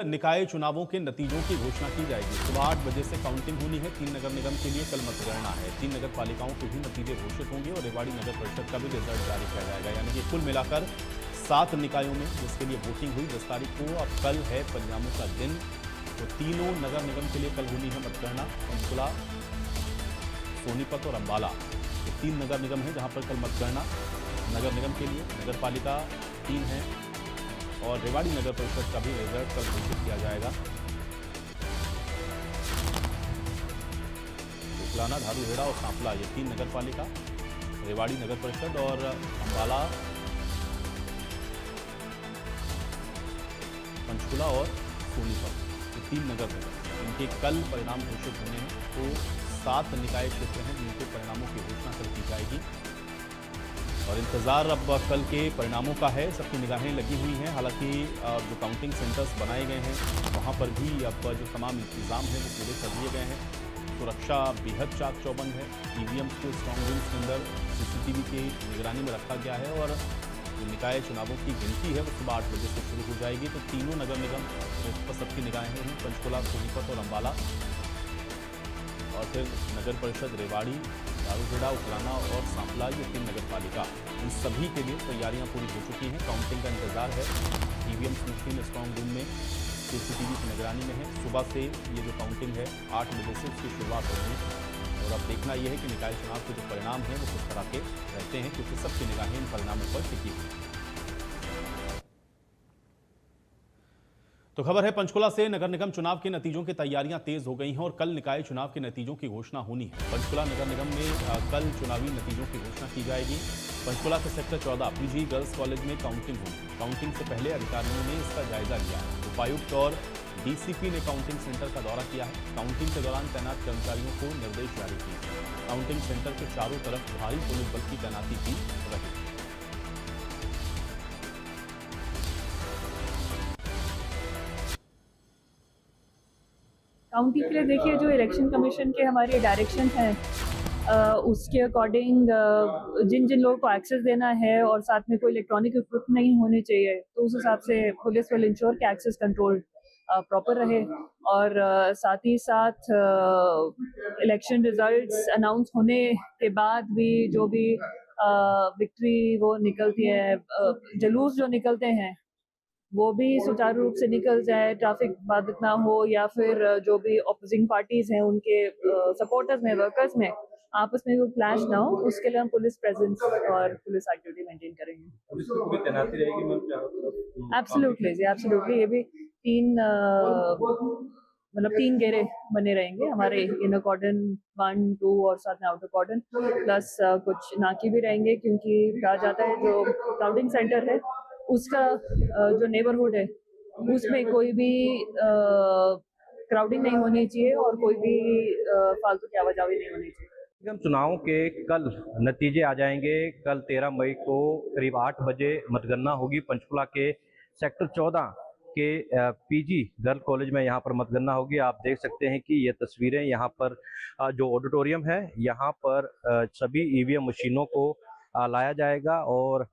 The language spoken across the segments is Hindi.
निकाय चुनावों के नतीजों की घोषणा की जाएगी। सुबह 8 बजे से काउंटिंग होनी है। 3 नगर निगम के लिए कल मतगणना है। 3 नगर पालिकाओं के भी नतीजे घोषित होंगे और रेवाड़ी नगर परिषद का भी रिजल्ट जारी किया जाएगा। यानी कि कुल मिलाकर 7 निकायों में जिसके लिए वोटिंग हुई 10 तारीख को, अब कल है परिणामों का दिन। तो तीनों नगर निगम के लिए कल होनी है मतगणना। पंचकुला, सोनीपत और अम्बाला, ये 3 नगर निगम है जहां पर कल मतगणना नगर निगम के लिए। नगर पालिका 3 है और रेवाड़ी नगर परिषद का भी रिजल्ट कल घोषित किया जाएगा। उकलाना, धारूहेड़ा और सांपला, ये 3 नगर पालिका, रेवाड़ी नगर परिषद और अम्बाला, पंचकुला और सोनीपत, ये 3 नगर निगम, इनके कल परिणाम घोषित होने हैं। तो 7 निकाय क्षेत्र हैं जिनके परिणामों की घोषणा कल की जाएगी और इंतजार अब कल के परिणामों का है। सबकी निगाहें लगी हुई हैं। हालांकि जो काउंटिंग सेंटर्स बनाए गए हैं वहां पर भी अब जो तमाम इंतजाम हैं वो पूरे कर दिए गए हैं। सुरक्षा बेहद चाक चौबंद है। ईवीएम को स्ट्रांग रूम्स के अंदर सीसीटीवी की निगरानी में रखा गया है और जो निकाय चुनावों की गिनती है वो सुबह 8 बजे से शुरू हो जाएगी। तो तीनों नगर निगम पर सबकी निगाहें हैं, पंचकुला, सोनीपत और अम्बाला, और फिर नगर परिषद रेवाड़ी, धारूहेड़ा, उकलाना और सांपला, ये 3 नगर पालिका, इन सभी के लिए तैयारियां पूरी हो चुकी हैं। काउंटिंग का इंतजार है। ईवीएम मशीन स्ट्रांग रूम में सीसीटीवी की निगरानी में है। सुबह से ये जो काउंटिंग है 8 बजे से उसकी शुरुआत होगी और अब देखना यह है कि निकाय चुनाव के जो परिणाम हैं वो किस तरह के रहते हैं, क्योंकि सबकी निगाहें इन परिणामों पर टिकी हुई हैं। तो खबर है पंचकुला से, नगर निगम चुनाव के नतीजों की तैयारियां तेज हो गई हैं और कल निकाय चुनाव के नतीजों की घोषणा होनी है। पंचकुला नगर निगम में कल चुनावी नतीजों की घोषणा की जाएगी। पंचकुला के सेक्टर 14 पीजी गर्ल्स कॉलेज में काउंटिंग होगी। काउंटिंग से पहले अधिकारियों ने इसका जायजा लिया है। उपायुक्त और डीसीपी ने काउंटिंग सेंटर का दौरा किया है। काउंटिंग के दौरान तैनात कर्मचारियों को निर्देश जारी किए। काउंटिंग सेंटर के चारों तरफ भारी पुलिस बल की तैनाती की रही। काउंटी के लिए देखिए, जो इलेक्शन कमीशन के हमारे डायरेक्शन हैं उसके अकॉर्डिंग जिन जिन लोगों को एक्सेस देना है और साथ में कोई इलेक्ट्रॉनिक इक्विपमेंट नहीं होने चाहिए, तो उस हिसाब से पुलिस विल इंश्योर कि एक्सेस कंट्रोल प्रॉपर रहे। और साथ ही साथ इलेक्शन रिजल्ट्स अनाउंस होने के बाद भी जो भी विक्ट्री वो निकलती है, जुलूस जो निकलते हैं वो भी सुचारू रूप से निकल जाए, ट्रैफिक बाधित ना हो, या फिर जो भी ऑपोजिंग पार्टीज हैं उनके सपोर्टर्स में, वर्कर्स में आपस में कोई क्लैश ना हो, उसके लिए हम पुलिस प्रेजेंस और पुलिस एक्टिविटी मेंटेन करेंगे। पुलिस की पूरी तैनाती रहेगी मैम चारों तरफ? एब्सोल्युटली जी, एब्सोल्युटली। ये भी 3 घेरे बने रहेंगे हमारे, इनर कॉर्डन 1, 2 और साथ में आउटर कॉर्डन, प्लस कुछ नाके भी रहेंगे, क्योंकि कहा जाता है जो काउंटिंग सेंटर है उसका जो नेबरहुड है उसमें कोई भी क्राउडिंग नहीं होनी चाहिए और कोई भी फालतू की आवाजाही नहीं होनी चाहिए। निगम चुनाव के कल नतीजे आ जाएंगे। कल 13 मई को करीब 8 बजे मतगणना होगी। पंचकुला के सेक्टर 14 के पीजी गर्ल कॉलेज में यहाँ पर मतगणना होगी। आप देख सकते हैं कि ये तस्वीरें यहाँ पर जो ऑडिटोरियम है, यहाँ पर सभी ईवीएम मशीनों को लाया जाएगा और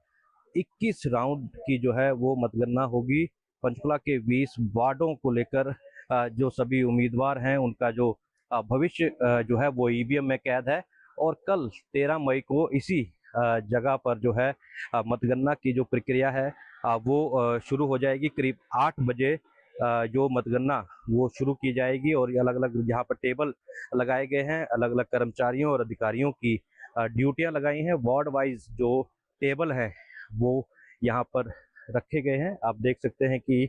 21 राउंड की जो है वो मतगणना होगी। पंचकुला के 20 वार्डों को लेकर जो सभी उम्मीदवार हैं उनका जो भविष्य जो है वो ईवीएम में कैद है और कल 13 मई को इसी जगह पर जो है मतगणना की जो प्रक्रिया है वो शुरू हो जाएगी। करीब 8 बजे जो मतगणना वो शुरू की जाएगी और अलग अलग यहाँ पर टेबल लगाए गए हैं, अलग अलग कर्मचारियों और अधिकारियों की ड्यूटियां लगाई हैं। वार्ड वाइज जो टेबल है वो यहाँ पर रखे गए हैं। आप देख सकते हैं कि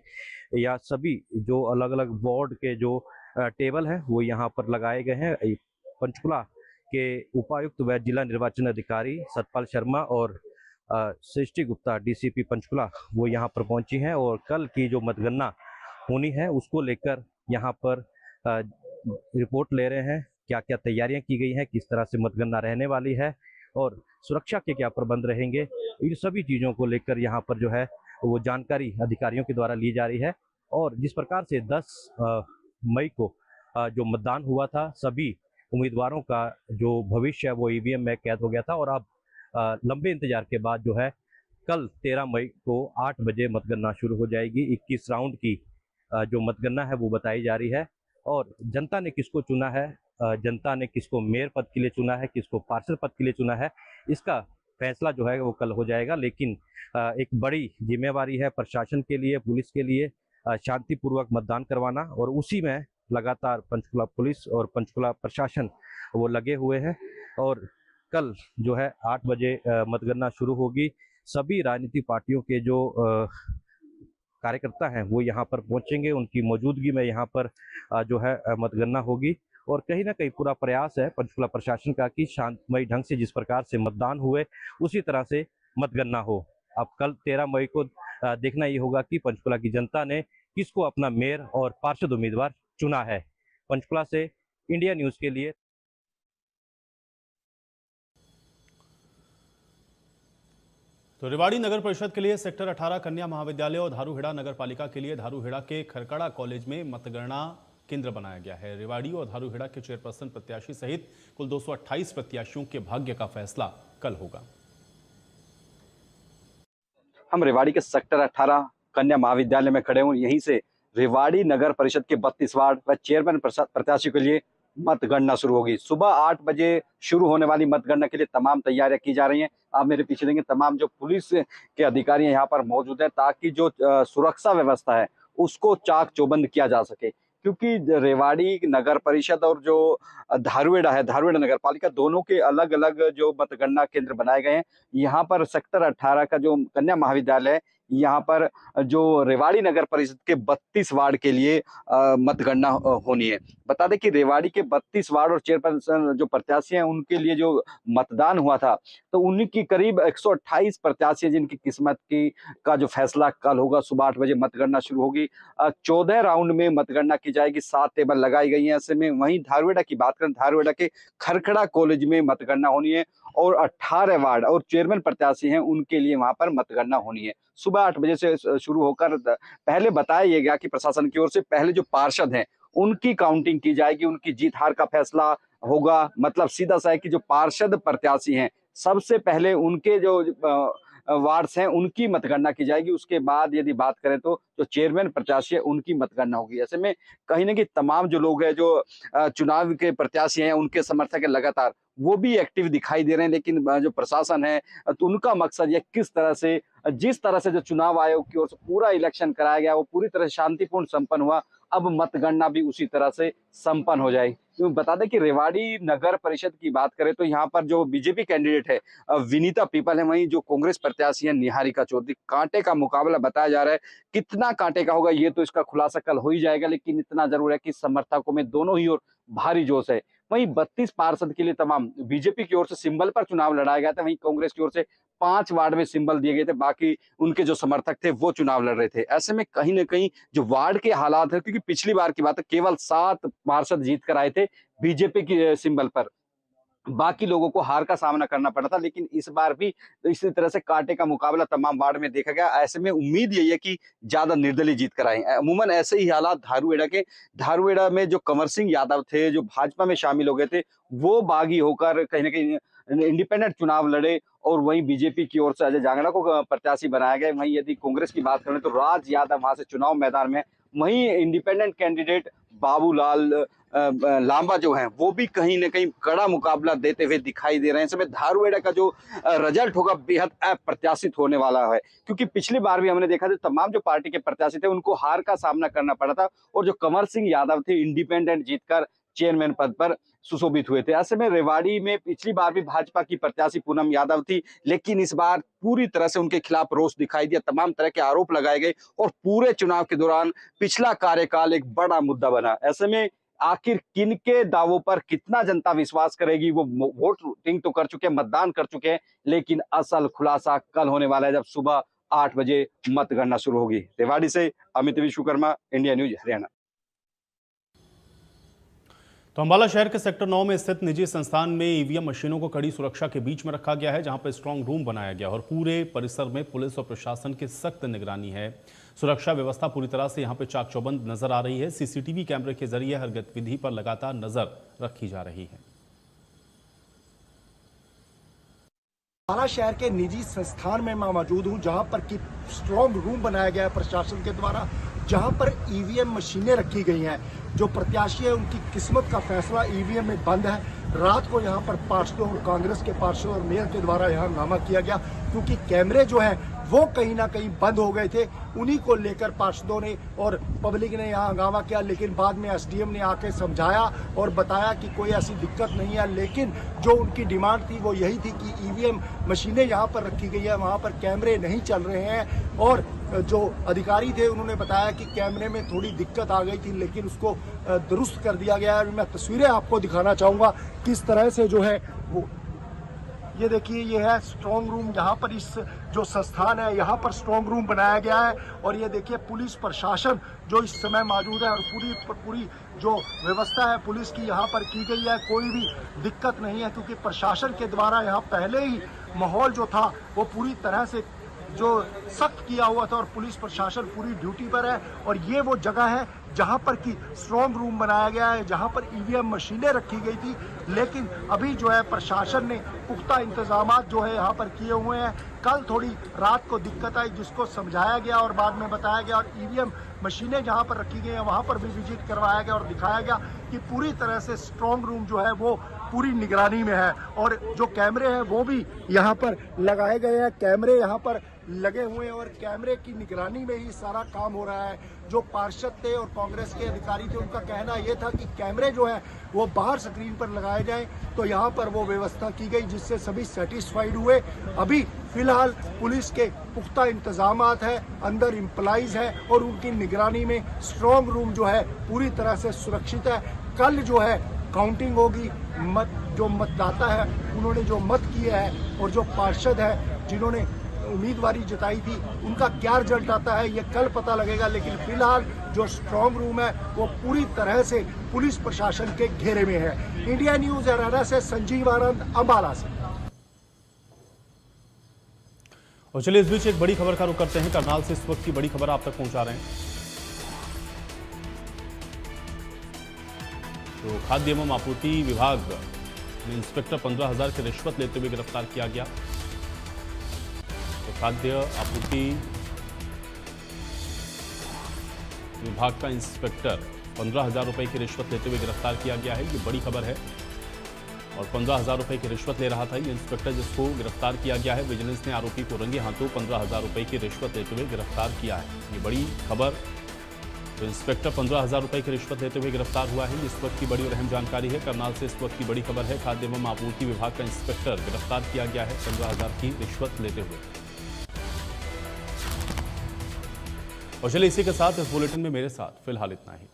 यहाँ सभी जो अलग अलग वार्ड के जो टेबल हैं वो यहाँ पर लगाए गए हैं। पंचकुला के उपायुक्त व जिला निर्वाचन अधिकारी सतपाल शर्मा और सृष्टि गुप्ता डीसीपी पंचकुला वो यहाँ पर पहुंची हैं और कल की जो मतगणना होनी है उसको लेकर यहाँ पर रिपोर्ट ले रहे हैं, क्या क्या तैयारियां की गई हैं, किस तरह से मतगणना रहने वाली है और सुरक्षा के क्या प्रबंध रहेंगे। इन सभी चीज़ों को लेकर यहाँ पर जो है वो जानकारी अधिकारियों के द्वारा ली जा रही है। और जिस प्रकार से 10 मई को जो मतदान हुआ था, सभी उम्मीदवारों का जो भविष्य है वो ईवीएम में कैद हो गया था और अब लंबे इंतजार के बाद जो है कल 13 मई को 8 बजे मतगणना शुरू हो जाएगी। 21 राउंड की जो मतगणना है वो बताई जा रही है। और जनता ने किसको चुना है, जनता ने किसको मेयर पद के लिए चुना है, किसको पार्षद पद के लिए चुना है, इसका फैसला जो है वो कल हो जाएगा। लेकिन एक बड़ी जिम्मेवारी है प्रशासन के लिए, पुलिस के लिए, शांतिपूर्वक मतदान करवाना, और उसी में लगातार पंचकुला पुलिस और पंचकुला प्रशासन वो लगे हुए हैं। और कल जो है 8 बजे मतगणना शुरू होगी। सभी राजनीतिक पार्टियों के जो कार्यकर्ता हैं वो यहाँ पर पहुंचेंगे, उनकी मौजूदगी में यहाँ पर जो है मतगणना होगी। और कहीं ना कहीं पूरा प्रयास है पंचकुला प्रशासन का कि शांतमयी ढंग से जिस प्रकार से मतदान हुए उसी तरह से मतगणना हो। अब कल 13 मई को देखना ये होगा कि पंचकुला की जनता ने किसको अपना मेयर और पार्षद उम्मीदवार चुना है। पंचकुला से इंडिया न्यूज के लिए। तो रेवाड़ी नगर परिषद के लिए सेक्टर 18 कन्या महाविद्यालय और धारूहेड़ा नगर पालिका के लिए धारूहेड़ा के खरकड़ा कॉलेज में मतगणना केंद्र बनाया गया है। रेवाड़ी और धारूहेड़ा के चेयरपर्सन प्रत्याशी सहित कुल 228 प्रत्याशियों के भाग्य का फैसला कल होगा। हम रेवाड़ी के सेक्टर 18 कन्या महाविद्यालय में खड़े हूँ। यहीं से रेवाड़ी नगर परिषद के 32 वार्ड व चेयरमैन प्रत्याशी के लिए मतगणना शुरू होगी। सुबह 8 बजे शुरू होने वाली मतगणना के लिए तमाम तैयारियां की जा रही हैं। आप मेरे पीछे देखेंगे, तमाम जो पुलिस के अधिकारी यहाँ पर मौजूद हैं ताकि जो सुरक्षा व्यवस्था है उसको चाक चौबंद किया जा सके, क्योंकि रेवाड़ी नगर परिषद और जो धारूहेड़ा है, धारूहेड़ा नगर पालिका, दोनों के अलग अलग जो मतगणना केंद्र बनाए गए हैं। यहाँ पर सेक्टर 18 का जो कन्या महाविद्यालय है, यहाँ पर जो रेवाड़ी नगर परिषद के 32 वार्ड के लिए मतगणना होनी है। बता दें कि रेवाड़ी के 32 वार्ड और चेयरपर्सन जो प्रत्याशी हैं उनके लिए जो मतदान हुआ था, तो उनकी करीब 128 प्रत्याशी हैं जिनकी किस्मत की का जो फैसला कल होगा। सुबह 8 बजे मतगणना शुरू होगी। 14 राउंड में मतगणना की जाएगी। 7 टेबल लगाई गई हैं। ऐसे में वहीं धारूहेड़ा की बात करें, धारूहेड़ा के खरखड़ा कॉलेज में मतगणना होनी है और 18 वार्ड और चेयरमैन प्रत्याशी हैं उनके लिए वहां पर मतगणना होनी है। सुबह 8 बजे से शुरू होकर पहले बताया गया कि प्रशासन की ओर से पहले जो पार्षद हैं उनकी काउंटिंग की जाएगी, उनकी जीत हार का फैसला होगा। मतलब सीधा सा है कि जो पार्षद प्रत्याशी हैं सबसे पहले उनके जो वार्ड्स हैं उनकी मतगणना की जाएगी। उसके बाद यदि बात करें तो जो चेयरमैन प्रत्याशी है उनकी मतगणना होगी। ऐसे में कहीं ना कहीं तमाम जो लोग हैं जो चुनाव के प्रत्याशी हैं उनके समर्थक है लगातार वो भी एक्टिव दिखाई दे रहे हैं। लेकिन जो प्रशासन है तो उनका मकसद ये किस तरह से, जिस तरह से जो चुनाव आयोग की ओर से पूरा इलेक्शन कराया गया वो पूरी तरह शांतिपूर्ण संपन्न हुआ, अब मतगणना भी उसी तरह से संपन्न हो जाएगी। तो बता दें कि रेवाड़ी नगर परिषद की बात करें तो यहाँ पर जो बीजेपी कैंडिडेट है विनीता पीपल है, वहीं जो कांग्रेस प्रत्याशी है निहारिका चौधरी। कांटे का मुकाबला बताया जा रहा है। कितना कांटे का होगा ये तो इसका खुलासा कल हो ही जाएगा, लेकिन इतना जरूर है कि समर्थकों में दोनों ही ओर भारी जोश है। वहीं 32 पार्षद के लिए तमाम बीजेपी की ओर से सिंबल पर चुनाव लड़ाया गया था, वहीं कांग्रेस की ओर से 5 वार्ड में सिंबल दिए गए थे, बाकी उनके जो समर्थक थे वो चुनाव लड़ रहे थे। ऐसे में कहीं ना कहीं जो वार्ड के हालात है, क्योंकि पिछली बार की बात है केवल 7 पार्षद जीत कर आए थे बीजेपी की सिंबल पर, बाकी लोगों को हार का सामना करना पड़ा था। लेकिन इस बार भी इसी तरह से कांटे का मुकाबला तमाम वार्ड में देखा गया। ऐसे में उम्मीद यही है कि ज्यादा निर्दलीय जीत कर आए। अमूमन ऐसे ही हालात धारूहेड़ा में जो कंवर सिंह यादव थे जो भाजपा में शामिल हो गए थे वो बागी होकर कहीं ना कहीं इंडिपेंडेंट चुनाव लड़े और वहीं बीजेपी की ओर से अजय जांगड़ा को प्रत्याशी बनाया गया। वहीं यदि कांग्रेस की बात करें तो राज यादव वहां से चुनाव मैदान में, वहीं इंडिपेंडेंट कैंडिडेट बाबूलाल लांबा जो हैं वो भी कहीं ना कहीं कड़ा मुकाबला देते हुए दिखाई दे रहे हैं। इस समय धारूहेड़ा का जो रिजल्ट होगा बेहद अप्रत्याशित होने वाला है, क्योंकि पिछली बार भी हमने देखा था तमाम जो पार्टी के प्रत्याशी थे उनको हार का सामना करना पड़ा था और जो कंवर सिंह यादव थे इंडिपेंडेंट जीतकर चेयरमैन पद पर सुशोभित हुए थे। ऐसे में रेवाड़ी में पिछली बार भी भाजपा की प्रत्याशी पूनम यादव थी, लेकिन इस बार पूरी तरह से उनके खिलाफ रोष दिखाई दिया, तमाम तरह के आरोप लगाए गए और पूरे चुनाव के दौरान पिछला कार्यकाल एक बड़ा मुद्दा बना। ऐसे में आखिर किनके दावों पर कितना जनता विश्वास करेगी, वो वोटिंग तो कर चुके हैं, मतदान कर चुके हैं, लेकिन असल खुलासा कल होने वाला है जब सुबह 8 बजे मतगणना शुरू होगी। रेवाड़ी से अमित विश्वकर्मा, इंडिया न्यूज हरियाणा। तो अंबाला शहर के सेक्टर 9 में स्थित निजी संस्थान में ईवीएम मशीनों को कड़ी सुरक्षा के बीच में रखा गया है, जहां पर स्ट्रांग रूम बनाया गया और पूरे परिसर में पुलिस और प्रशासन की सख्त निगरानी है। सुरक्षा व्यवस्था पूरी तरह से यहां पर चाक चौबंद नजर आ रही है। सीसीटीवी कैमरे के जरिए हर गतिविधि पर लगातार नजर रखी जा रही है। अंबाला शहर के निजी संस्थान में मैं मौजूद हूं, जहां पर कि स्ट्रांग रूम बनाया गया है प्रशासन के द्वारा। जहां पर ईवीएम मशीनें रखी गई हैं। जो प्रत्याशी है उनकी किस्मत का फैसला ईवीएम में बंद है। रात को यहां पर पार्षदों और कांग्रेस के पार्षदों और मेयर के द्वारा यहां हंगामा किया गया, क्योंकि कैमरे जो है वो कहीं ना कहीं बंद हो गए थे। उन्हीं को लेकर पार्षदों ने और पब्लिक ने यहाँ हंगामा किया, लेकिन बाद में एसडीएम ने आके समझाया और बताया कि कोई ऐसी दिक्कत नहीं है। लेकिन जो उनकी डिमांड थी वो यही थी कि ईवीएम मशीनें यहाँ पर रखी गई है, वहाँ पर कैमरे नहीं चल रहे हैं। और जो अधिकारी थे उन्होंने बताया कि कैमरे में थोड़ी दिक्कत आ गई थी, लेकिन उसको दुरुस्त कर दिया गया है। मैं तस्वीरें आपको दिखाना चाहूँगा किस तरह से जो है वो, ये देखिए ये है स्ट्रांग रूम। यहाँ पर इस जो संस्थान है यहाँ पर स्ट्रांग रूम बनाया गया है। और ये देखिए पुलिस प्रशासन जो इस समय मौजूद है और पूरी जो व्यवस्था है पुलिस की यहाँ पर की गई है। कोई भी दिक्कत नहीं है, क्योंकि प्रशासन के द्वारा यहाँ पहले ही माहौल जो था वो पूरी तरह से जो सख्त किया हुआ था और पुलिस प्रशासन पूरी ड्यूटी पर है। और ये वो जगह है जहां पर कि स्ट्रांग रूम बनाया गया है, जहां पर ईवीएम मशीनें रखी गई थी। लेकिन अभी जो है प्रशासन ने पुख्ता इंतजाम जो है यहाँ पर किए हुए हैं। कल थोड़ी रात को दिक्कत आई जिसको समझाया गया और बाद में बताया गया, और ईवीएम मशीनें जहां पर रखी गई हैं वहां पर भी विजिट करवाया गया और दिखाया गया कि पूरी तरह से स्ट्रांग रूम जो है वो पूरी निगरानी में है। और जो कैमरे हैं वो भी यहाँ पर लगाए गए हैं, कैमरे यहाँ पर लगे हुए हैं और कैमरे की निगरानी में ही सारा काम हो रहा है। जो पार्षद थे और कांग्रेस के अधिकारी थे उनका कहना ये था कि कैमरे जो है वो बाहर स्क्रीन पर लगाए जाएं, तो यहाँ पर वो व्यवस्था की गई जिससे सभी सेटिस्फाइड हुए। अभी फिलहाल पुलिस के पुख्ता इंतजामात है, अंदर एम्प्लॉइज है और उनकी निगरानी में स्ट्रांग रूम जो है पूरी तरह से सुरक्षित है। कल जो है काउंटिंग होगी, जो मतदाता है उन्होंने जो मत किए हैं और जो पार्षद है जिन्होंने उम्मीदवारी जताई थी उनका क्या रिजल्ट आता है ये कल पता लगेगा। लेकिन फिलहाल जो स्ट्रांग रूम है वो पूरी तरह से पुलिस प्रशासन के घेरे में है। इंडिया न्यूज हरियाणा से संजीव आनंद अंबाला से। और चलिए इस बीच एक बड़ी खबर का रुख करते हैं। करनाल से इस वक्त की बड़ी खबर आप तक पहुंचा रहे हैं। तो खाद्य एवं आपूर्ति विभाग में इंस्पेक्टर 15,000 की रिश्वत लेते हुए गिरफ्तार किया गया। तो खाद्य आपूर्ति विभाग का इंस्पेक्टर 15,000 रुपए की रिश्वत लेते हुए गिरफ्तार किया गया है। ये बड़ी खबर है। और 15,000 रुपए की रिश्वत ले रहा था ये इंस्पेक्टर जिसको गिरफ्तार किया गया है। विजिलेंस ने आरोपी को रंगे हाथों 15,000 रुपए की रिश्वत लेते हुए गिरफ्तार किया है। ये बड़ी खबर। तो इंस्पेक्टर 15,000 रुपए की रिश्वत लेते हुए गिरफ्तार हुआ है। इस वक्त की बड़ी और अहम जानकारी है। करनाल से इस वक्त की बड़ी खबर है। खाद्य एवं आपूर्ति विभाग का इंस्पेक्टर गिरफ्तार किया गया है 15,000 की रिश्वत लेते हुए। और चलिए इसी के साथ इस बुलेटिन में मेरे साथ फिलहाल इतना ही।